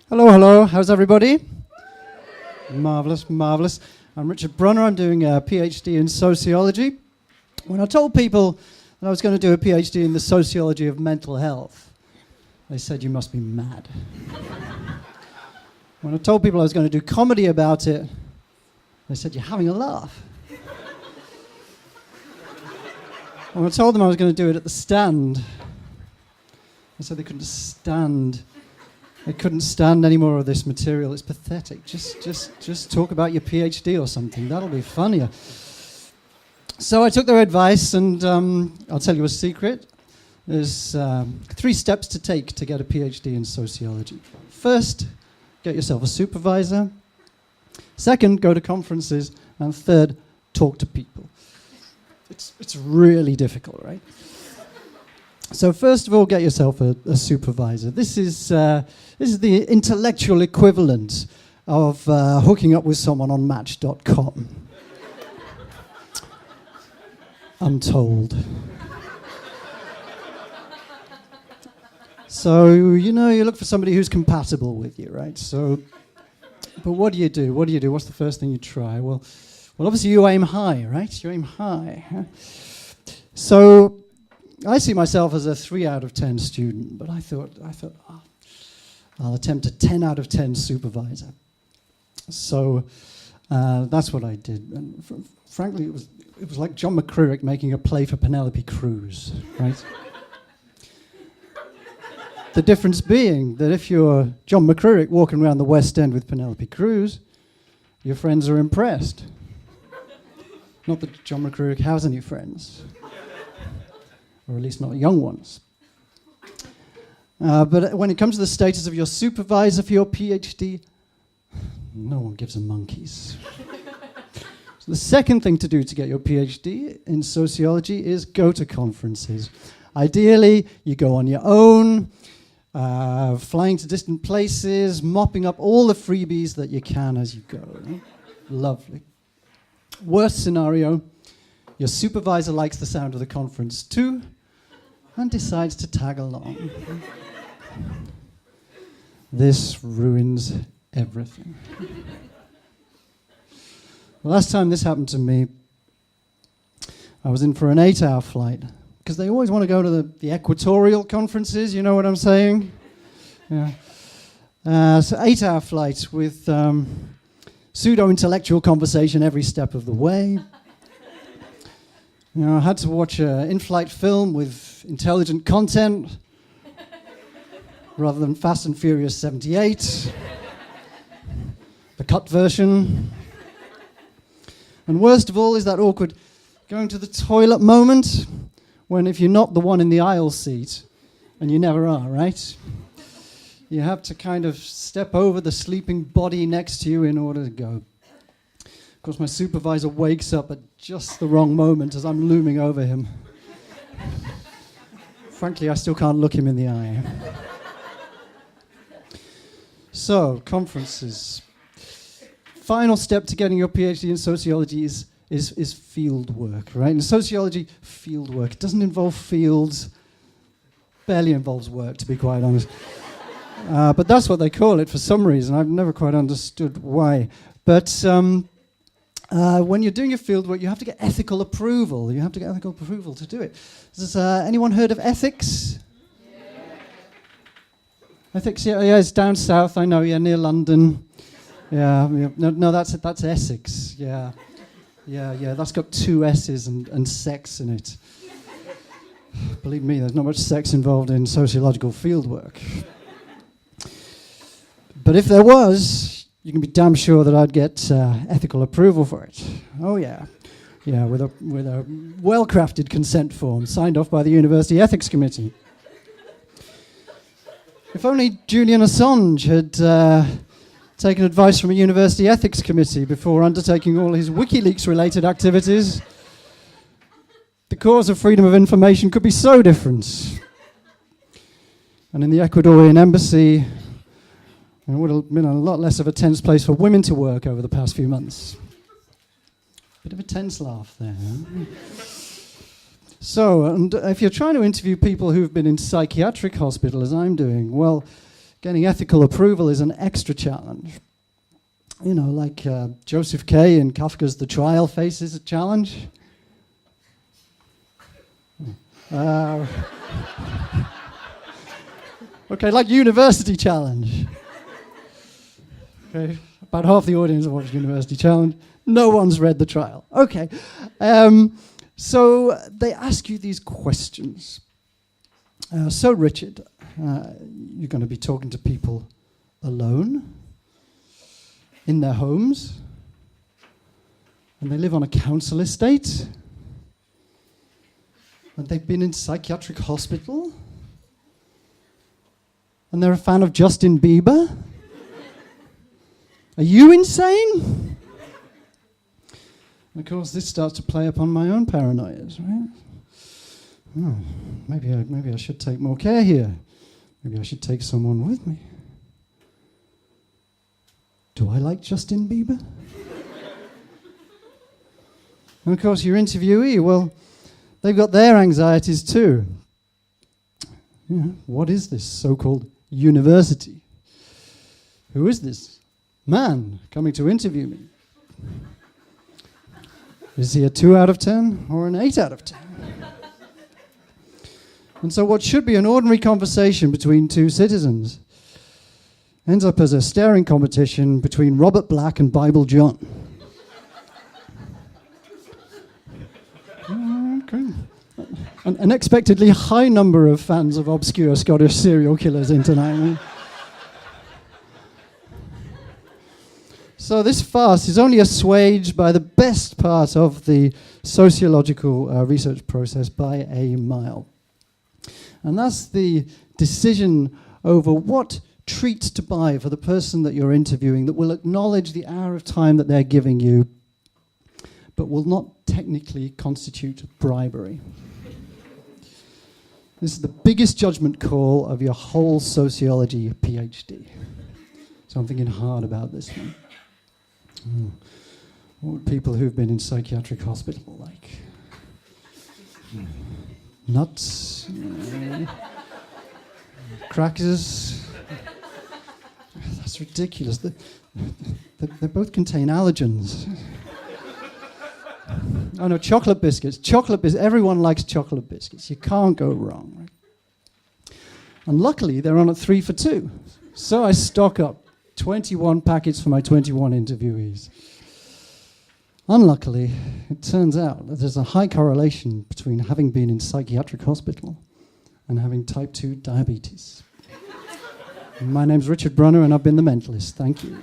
Hello, hello. How's everybody? Marvelous, marvelous. I'm Richard Brunner. I'm doing a PhD in sociology. When I told people that I was going to do a PhD in the sociology of mental health, they said, "You must be mad." When I told people I was going to do comedy about it, they said, "You're having a laugh." When I told them I was going to do it at the Stand, they said they couldn't stand. They couldn't stand any more of this material. It's pathetic. Just talk about your PhD or something. That'll be funnier. So I took their advice, and I'll tell you a secret. There's 3 steps to take to get a PhD in sociology. First, get yourself a supervisor. Second, go to conferences. And third, talk to people. It's really difficult, right? So first of all, get yourself a supervisor. This is the intellectual equivalent of hooking up with someone on Match.com. I'm told. So, you look for somebody who's compatible with you, right? So, but what do you do? What's the first thing you try? Well, obviously you aim high, right? You aim high. Huh? So, I see myself as a 3 out of 10 student, but I thought, I'll attempt a 10 out of 10 supervisor. So that's what I did. And frankly, it was like John McCririck making a play for Penelope Cruz, right? The difference being that if you're John McCririck walking around the West End with Penelope Cruz, your friends are impressed. Not that John McCririck has any friends. Or at least not young ones. But when it comes to the status of your supervisor for your PhD, no one gives a monkeys. So the second thing to do to get your PhD in sociology is go to conferences. Ideally, you go on your own, flying to distant places, mopping up all the freebies that you can as you go. Right? Lovely. Worst scenario, your supervisor likes the sound of the conference too, and decides to tag along. This ruins everything. The last time this happened to me, I was in for an 8-hour flight, because they always want to go to the equatorial conferences, you know what I'm saying? Yeah. So 8-hour flight with pseudo-intellectual conversation every step of the way. I had to watch an in-flight film with intelligent content rather than Fast and Furious 78, the cut version. And worst of all is that awkward going to the toilet moment when if you're not the one in the aisle seat, and you never are, right? You have to kind of step over the sleeping body next to you in order to go. Of course, my supervisor wakes up at just the wrong moment as I'm looming over him. Frankly, I still can't look him in the eye. So, conferences. Final step to getting your PhD in sociology is field work, right? In sociology, field work. It doesn't involve fields, barely involves work, to be quite honest. But that's what they call it for some reason. I've never quite understood why. But when you're doing your fieldwork, you have to get ethical approval. You have to get ethical approval to do it. Has anyone heard of ethics? Yeah. Ethics, yeah, it's down south, I know, near London. Yeah. No, that's Essex, yeah. Yeah, that's got 2 S's and sex in it. Believe me, there's not much sex involved in sociological fieldwork. But if there was, you can be damn sure that I'd get ethical approval for it. Oh yeah, with a well-crafted consent form signed off by the University Ethics Committee. If only Julian Assange had taken advice from a University Ethics Committee before undertaking all his WikiLeaks-related activities, the cause of freedom of information could be so different. And in the Ecuadorian embassy, it would have been a lot less of a tense place for women to work over the past few months. Bit of a tense laugh there. Huh? So, and if you're trying to interview people who've been in psychiatric hospital, as I'm doing, well, getting ethical approval is an extra challenge. You know, like Joseph K. in Kafka's The Trial faces a challenge. Okay, like University Challenge. Okay, about half the audience have watched University Challenge. No one's read The Trial. Okay, so they ask you these questions. So Richard, you're going to be talking to people alone, in their homes, and they live on a council estate, and they've been in psychiatric hospital, and they're a fan of Justin Bieber. Are you insane? And of course, this starts to play upon my own paranoias, right? Oh, maybe I should take more care here. Maybe I should take someone with me. Do I like Justin Bieber? And of course, your interviewee, well, they've got their anxieties too. You know, what is this so-called university? Who is this man coming to interview me? Is he a 2 out of 10 or an 8 out of 10? And so what should be an ordinary conversation between two citizens ends up as a staring competition between Robert Black and Bible John. Okay. An unexpectedly high number of fans of obscure Scottish serial killers in tonight. So this farce is only assuaged by the best part of the sociological research process by a mile. And that's the decision over what treats to buy for the person that you're interviewing that will acknowledge the hour of time that they're giving you, but will not technically constitute bribery. This is the biggest judgment call of your whole sociology PhD. So I'm thinking hard about this one. What would people who've been in psychiatric hospital like? Nuts? Crackers? That's ridiculous. They both contain allergens. Oh no, chocolate biscuits. Everyone likes chocolate biscuits. You can't go wrong. Right? And luckily, they're on at 3 for 2. So I stock up 21 packets for my 21 interviewees. Unluckily, it turns out that there's a high correlation between having been in psychiatric hospital and having type 2 diabetes. My name's Richard Brunner, and I've been the mentalist. Thank you.